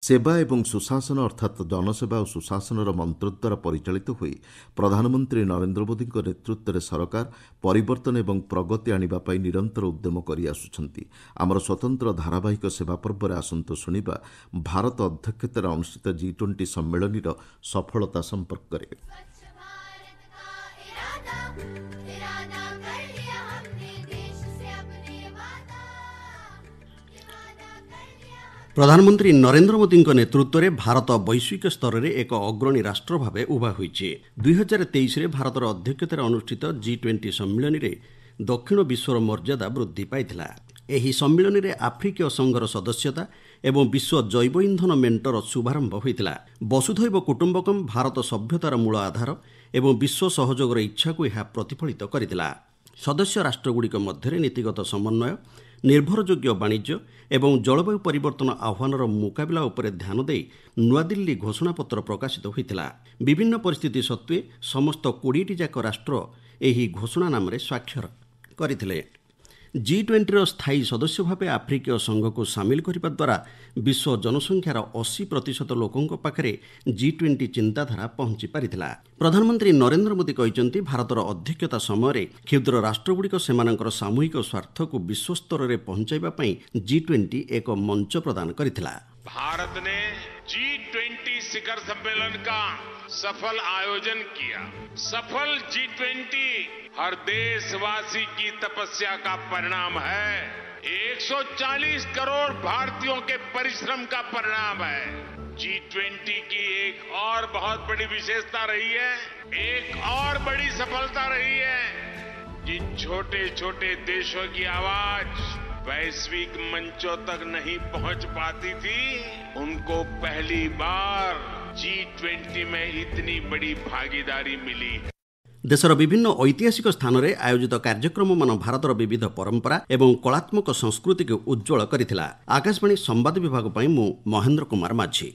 सेवा एवं सुशासन अर्थात जनसेवा और सुशासन मंत्र द्वारा परिचालित होई प्रधानमंत्री नरेंद्र मोदी नेतृत्व में सरकार परिवर्तन एवं प्रगति आने निरंतर उद्यम करिआसुछंती। आमर स्वतंत्र धारावाहिक सेवा पर्व में आसंतु शुणिबा भारत अध्यक्षतार अनुष्ठित G20 सम्मेलन सफलता संपर्क में। प्रधानमंत्री नरेंद्र मोदी नेतृत्व में भारत वैश्विक स्तर में एक अग्रणी राष्ट्र भाव उभा होइछि। 2023 रे भारतर अध्यक्षतार अनुष्ठित G20 सम्मेलन में दक्षिण विश्वर मर्यादा वृद्धि पाइथिला। एही सम्मेलन में आफ्रिकीय संघर सदस्यता एवं विश्व जैव इंधन मेंटर शुभारंभ होइथिला। वसुधैव कुटुंबकम भारत सभ्यतार मूल आधार एवं विश्व सहयोगर इच्छा को यह प्रतिफलित करथिला। सदस्य राष्ट्रगुड़िक मध्य नीतिगत समन्वय, निर्भरयोग्य वाणिज्य एवं जलवायु परिवर्तन आह्वानर मुकाबिला उपरे ध्यान दे नुआदिल्ली घोषणापत्र प्रकाशित होइथिला। विभिन्न परिस्थिति सत्वे समस्त 20 जाक राष्ट्र एही घोषणानाम स्वाक्षर करथिले। G20 स्थायी सदस्य भाव आफ्रिकीय संघ को सामिल करने द्वारा विश्व जनसंख्यार 80% लोकों पाखरे G20 चिंताधारा पहुंची पारिथिला। प्रधानमंत्री नरेंद्र मोदी कहते भारतर अध्यक्षता समय क्षुद्र राष्ट्रगुड़िक सेमानंकर सामूहिक स्वार्थ को विश्वस्तर में पहुंचाइबा पई G20 एक मंच प्रदान करिथिला। भारत ने G20 शिखर सम्मेलन का सफल आयोजन किया। सफल G20 हर देशवासी की तपस्या का परिणाम है। 140 करोड़ भारतीयों के परिश्रम का परिणाम है। G20 की एक और बहुत बड़ी विशेषता रही है, एक और बड़ी सफलता रही है। जिन छोटे छोटे देशों की आवाज वैश्विक मंचों तक नहीं पहुंच पाती थी, उनको पहली बार G20 में इतनी बड़ी भागीदारी मिली। देशर विभिन्न ऐतिहासिक स्थान में आयोजित कार्यक्रम मान भारतर विविध परंपरा एवं कलात्मक संस्कृति को उज्ज्वल करथिला। आकाशवाणी संवाद विभाग महेंद्र कुमार माझी।